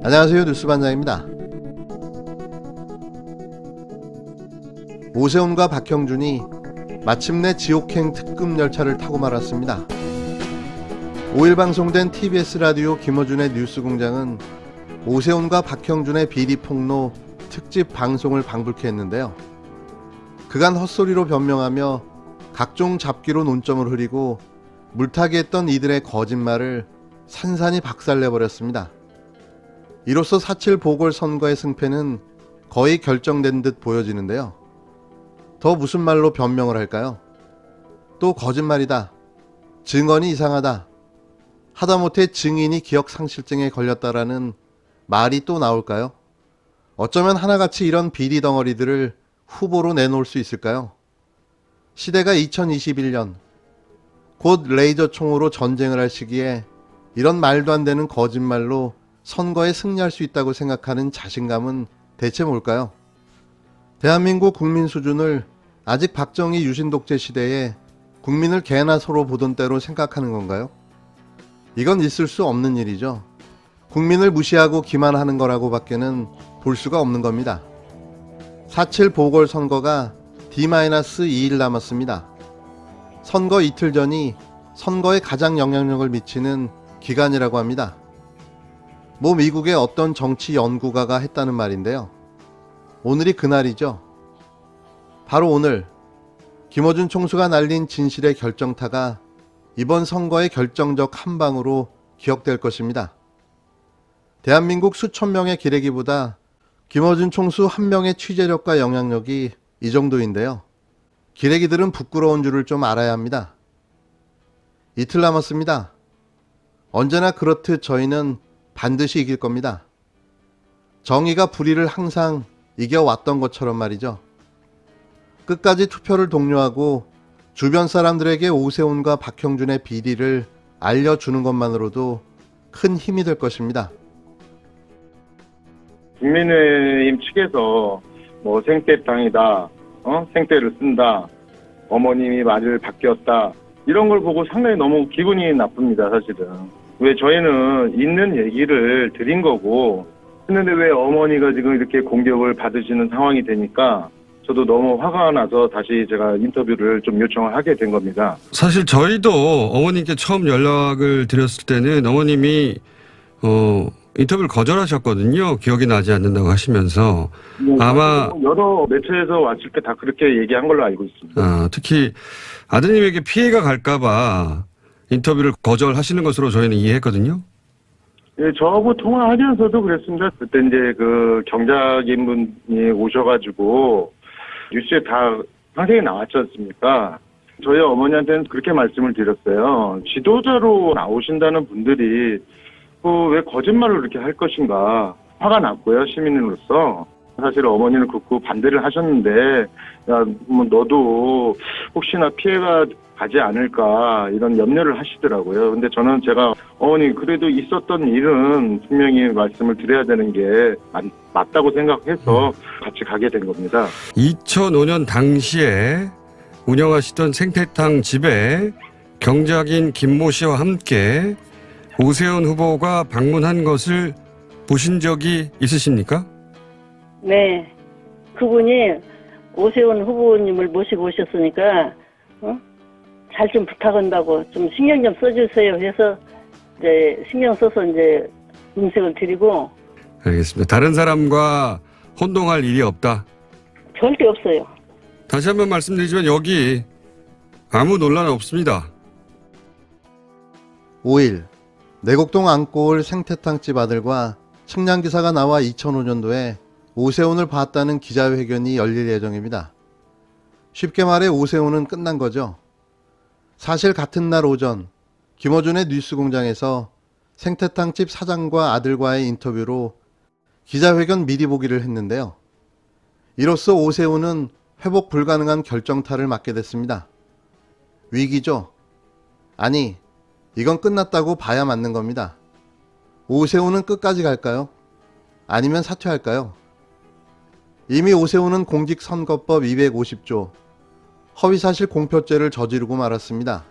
안녕하세요, 뉴스반장입니다. 오세훈과 박형준이 마침내 지옥행 특급 열차를 타고 말았습니다. 5일 방송된 TBS 라디오 김어준의 뉴스공장은 오세훈과 박형준의 비리 폭로 특집 방송을 방불케 했는데요. 그간 헛소리로 변명하며 각종 잡기로 논점을 흐리고 물타기 했던 이들의 거짓말을 산산이 박살내버렸습니다. 이로써 4.7 보궐선거의 승패는 거의 결정된 듯 보여지는데요. 더 무슨 말로 변명을 할까요? 또 거짓말이다, 증언이 이상하다, 하다못해 증인이 기억상실증에 걸렸다라는 말이 또 나올까요? 어쩌면 하나같이 이런 비리 덩어리들을 후보로 내놓을 수 있을까요? 시대가 2021년, 곧 레이저 총으로 전쟁을 할 시기에 이런 말도 안 되는 거짓말로 선거에 승리할 수 있다고 생각하는 자신감은 대체 뭘까요? 대한민국 국민 수준을 아직 박정희 유신 독재 시대에 국민을 개나 소로 보던 때로 생각하는 건가요? 이건 있을 수 없는 일이죠. 국민을 무시하고 기만하는 거라고 밖에는 볼 수가 없는 겁니다. 4.7 보궐선거가 D-2일 남았습니다. 선거 이틀 전이 선거에 가장 영향력을 미치는 기간이라고 합니다. 미국의 어떤 정치 연구가가 했다는 말인데요. 오늘이 그날이죠. 바로 오늘 김어준 총수가 날린 진실의 결정타가 이번 선거의 결정적 한방으로 기억될 것입니다. 대한민국 수천 명의 기레기보다 김어준 총수 한 명의 취재력과 영향력이 이 정도인데요. 기레기들은 부끄러운 줄을 좀 알아야 합니다. 이틀 남았습니다. 언제나 그렇듯 저희는 반드시 이길 겁니다. 정의가 불의를 항상 이겨왔던 것처럼 말이죠. 끝까지 투표를 독려하고 주변 사람들에게 오세훈과 박형준의 비리를 알려주는 것만으로도 큰 힘이 될 것입니다. 국민의힘 측에서 생떼땅이다, 생떼를 쓴다, 어머님이 말을 바뀌었다, 이런 걸 보고 상당히 너무 기분이 나쁩니다, 사실은. 왜 저희는 있는 얘기를 드린 거고, 했는데 왜 어머니가 지금 이렇게 공격을 받으시는 상황이 되니까 저도 너무 화가 나서 다시 제가 인터뷰를 좀 요청을 하게 된 겁니다. 사실 저희도 어머님께 처음 연락을 드렸을 때는 어머님이 인터뷰를 거절하셨거든요. 기억이 나지 않는다고 하시면서. 아마 여러 매체에서 왔을 때 다 그렇게 얘기한 걸로 알고 있습니다. 특히 아드님에게 피해가 갈까 봐 인터뷰를 거절하시는 것으로 저희는 이해했거든요. 예, 저하고 통화하면서도 그랬습니다. 그때 이제 그 경작인 분이 오셔가지고 뉴스에 다 상세히 나왔지 않습니까? 저희 어머니한테는 그렇게 말씀을 드렸어요. 지도자로 나오신다는 분들이 왜 거짓말을 그렇게 할 것인가 화가 났고요, 시민으로서. 사실 어머니는 극구 반대를 하셨는데, 야, 너도 혹시나 피해가 가지 않을까 이런 염려를 하시더라고요. 근데 저는 제가 어머니 그래도 있었던 일은 분명히 말씀을 드려야 되는 게 맞다고 생각해서 같이 가게 된 겁니다. 2005년 당시에 운영하시던 생태탕 집에 경작인 김모 씨와 함께 오세훈 후보가 방문한 것을 보신 적이 있으십니까? 네. 그분이 오세훈 후보님을 모시고 오셨으니까 잘 좀 부탁한다고 좀 신경 좀 써주세요 해서 이제 신경 써서 이제 음색을 드리고. 알겠습니다. 다른 사람과 혼동할 일이 없다? 절대 없어요. 다시 한번 말씀드리지만 여기 아무 논란 없습니다. 5일 내곡동 안골 생태탕집 아들과 측량기사가 나와 2005년도에 오세훈을 봤다는 기자회견이 열릴 예정입니다. 쉽게 말해 오세훈은 끝난 거죠. 사실 같은 날 오전 김어준의 뉴스공장에서 생태탕집 사장과 아들과의 인터뷰로 기자회견 미리 보기를 했는데요. 이로써 오세훈은 회복 불가능한 결정타를 맞게 됐습니다. 위기죠. 아니, 이건 끝났다고 봐야 맞는 겁니다. 오세훈은 끝까지 갈까요? 아니면 사퇴할까요? 이미 오세훈은 공직선거법 250조 허위사실 공표죄를 저지르고 말았습니다.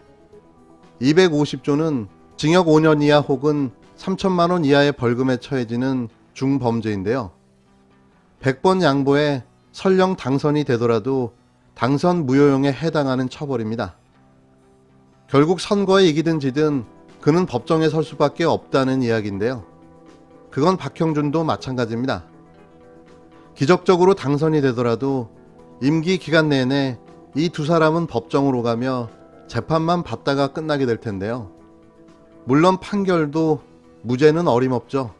250조는 징역 5년 이하 혹은 3천만 원 이하의 벌금에 처해지는 중범죄인데요. 100번 양보에 설령 당선이 되더라도 당선 무효형에 해당하는 처벌입니다. 결국 선거에 이기든 지든 그는 법정에 설 수밖에 없다는 이야기인데요. 그건 박형준도 마찬가지입니다. 기적적으로 당선이 되더라도 임기 기간 내내 이 두 사람은 법정으로 가며 재판만 받다가 끝나게 될 텐데요. 물론 판결도 무죄는 어림없죠.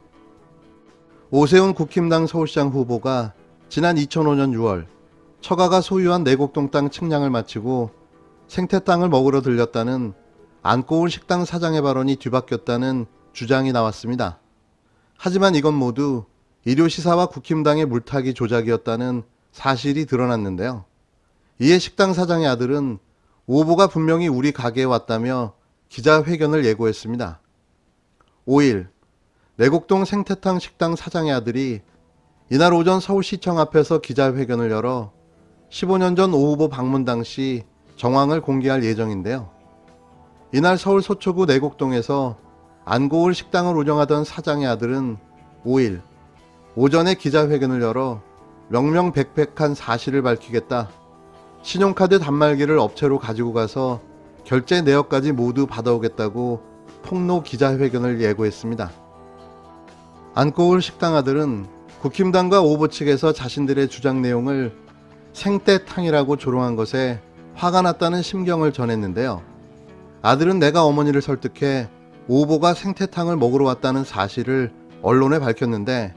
오세훈 국힘당 서울시장 후보가 지난 2005년 6월 처가가 소유한 내곡동 땅 측량을 마치고 생태 땅을 먹으러 들렸다는 안고울 식당 사장의 발언이 뒤바뀌었다는 주장이 나왔습니다. 하지만 이건 모두 일요시사와 국힘당의 물타기 조작이었다는 사실이 드러났는데요. 이에 식당 사장의 아들은 오보가 분명히 우리 가게에 왔다며 기자회견을 예고했습니다. 5일 내곡동 생태탕 식당 사장의 아들이 이날 오전 서울시청 앞에서 기자회견을 열어 15년 전 오 후보 방문 당시 정황을 공개할 예정인데요. 이날 서울 서초구 내곡동에서 안고울 식당을 운영하던 사장의 아들은 5일 오전에 기자회견을 열어 명명백백한 사실을 밝히겠다. 신용카드 단말기를 업체로 가지고 가서 결제 내역까지 모두 받아오겠다고 폭로 기자회견을 예고했습니다. 안고울 식당 아들은 국힘당과 오보 측에서 자신들의 주장 내용을 생떼탕이라고 조롱한 것에 화가 났다는 심경을 전했는데요. 아들은 내가 어머니를 설득해 오보가 생태탕을 먹으러 왔다는 사실을 언론에 밝혔는데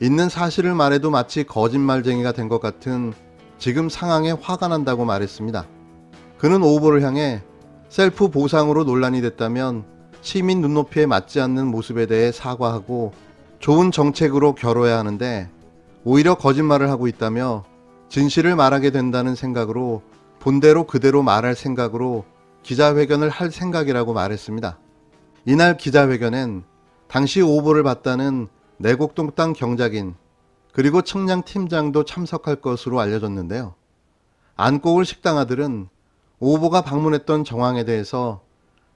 있는 사실을 말해도 마치 거짓말쟁이가 된 것 같은 지금 상황에 화가 난다고 말했습니다. 그는 오보를 향해 셀프 보상으로 논란이 됐다면 시민 눈높이에 맞지 않는 모습에 대해 사과하고 좋은 정책으로 겨뤄야 하는데 오히려 거짓말을 하고 있다며 진실을 말하게 된다는 생각으로 본대로 그대로 말할 생각으로 기자회견을 할 생각이라고 말했습니다. 이날 기자회견엔 당시 오보를 받다는 내곡동 땅 경작인 그리고 측량 팀장도 참석할 것으로 알려졌는데요. 안고울 식당 아들은 오보가 방문했던 정황에 대해서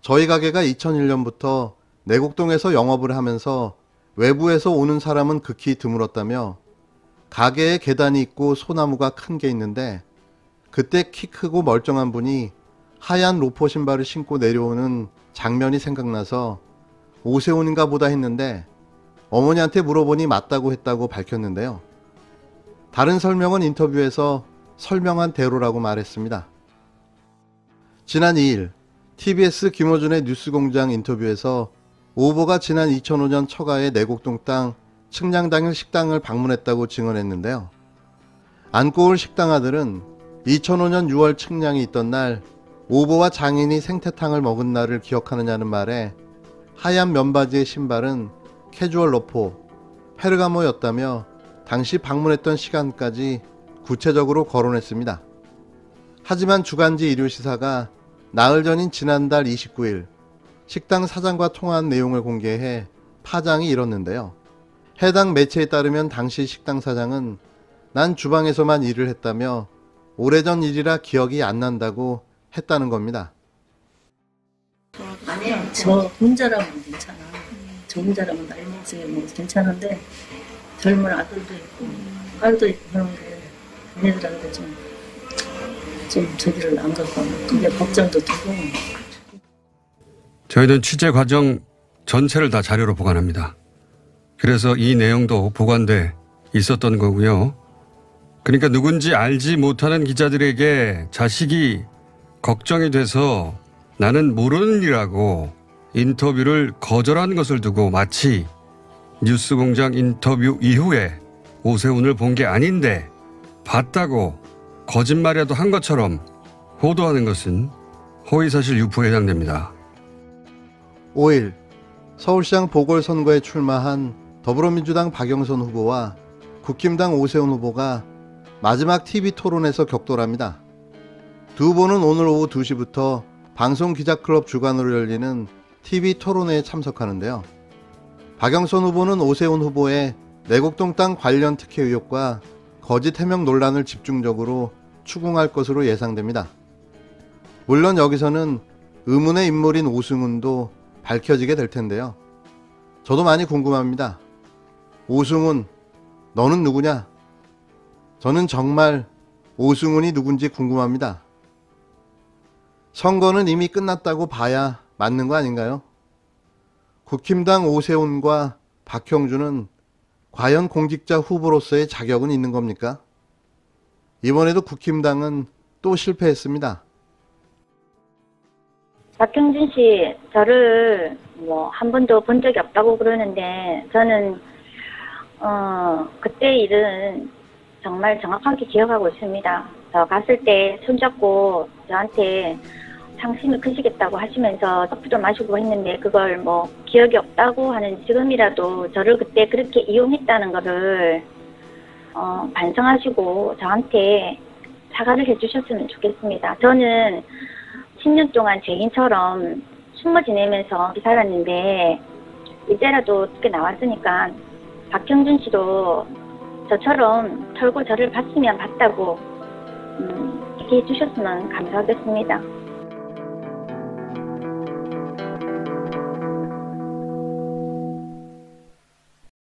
저희 가게가 2001년부터 내곡동에서 영업을 하면서 외부에서 오는 사람은 극히 드물었다며 가게에 계단이 있고 소나무가 큰 게 있는데 그때 키 크고 멀쩡한 분이 하얀 로퍼 신발을 신고 내려오는 장면이 생각나서 오세훈인가 보다 했는데 어머니한테 물어보니 맞다고 했다고 밝혔는데요. 다른 설명은 인터뷰에서 설명한 대로라고 말했습니다. 지난 2일 TBS 김어준의 뉴스공장 인터뷰에서 오보가 지난 2005년 처가의 내곡동 땅 측량 당일 식당을 방문했다고 증언했는데요. 안고울 식당 아들은 2005년 6월 측량이 있던 날 오보와 장인이 생태탕을 먹은 날을 기억하느냐는 말에 하얀 면바지의 신발은 캐주얼 로포, 페르가모였다며 당시 방문했던 시간까지 구체적으로 거론했습니다. 하지만 주간지 일요시사가 나흘 전인 지난달 29일 식당 사장과 통화한 내용을 공개해 파장이 일었는데요. 해당 매체에 따르면 당시 식당 사장은 난 주방에서만 일을 했다며 오래전 일이라 기억이 안 난다고 했다는 겁니다. 아니요, 저 혼자라면 괜찮아. 저 혼자라면 날먹지 뭐 괜찮은데 젊은 아들도 있고 딸도 있고 그런데 얘네들한테 좀 저기를 안 갖고 그게 걱정도 되고. 저희는 취재 과정 전체를 다 자료로 보관합니다. 그래서 이 내용도 보관돼 있었던 거고요. 그러니까 누군지 알지 못하는 기자들에게 자식이 걱정이 돼서 나는 모르는 일이라고 인터뷰를 거절한 것을 두고 마치 뉴스공장 인터뷰 이후에 오세훈을 본 게 아닌데 봤다고 거짓말이라도 한 것처럼 호도하는 것은 허위사실 유포에 해당됩니다. 5일 서울시장 보궐선거에 출마한 더불어민주당 박영선 후보와 국힘당 오세훈 후보가 마지막 TV토론에서 격돌합니다. 두 후보는 오늘 오후 2시부터 방송기자클럽 주관으로 열리는 TV토론회에 참석하는데요. 박영선 후보는 오세훈 후보의 내곡동 땅 관련 특혜 의혹과 거짓 해명 논란을 집중적으로 추궁할 것으로 예상됩니다. 물론 여기서는 의문의 인물인 오승훈도 밝혀지게 될 텐데요. 저도 많이 궁금합니다. 오승훈, 너는 누구냐? 저는 정말 오승훈이 누군지 궁금합니다. 선거는 이미 끝났다고 봐야 맞는 거 아닌가요? 국힘당 오세훈과 박형준은 과연 공직자 후보로서의 자격은 있는 겁니까? 이번에도 국힘당은 또 실패했습니다. 박형준 씨, 저를 한 번도 본 적이 없다고 그러는데 저는 그때 일은 정말 정확하게 기억하고 있습니다. 저 갔을 때 손잡고 저한테 상심이 크시겠다고 하시면서 커피도 마시고 했는데 그걸 기억이 없다고 하는 지금이라도 저를 그때 그렇게 이용했다는 거를 반성하시고 저한테 사과를 해주셨으면 좋겠습니다. 저는 10년 동안 죄인처럼 숨어 지내면서 살았는데 이제라도 어떻게 나왔으니까 박형준 씨도 저처럼 털고 저를 봤으면 봤다고 얘기해 주셨으면 감사하겠습니다.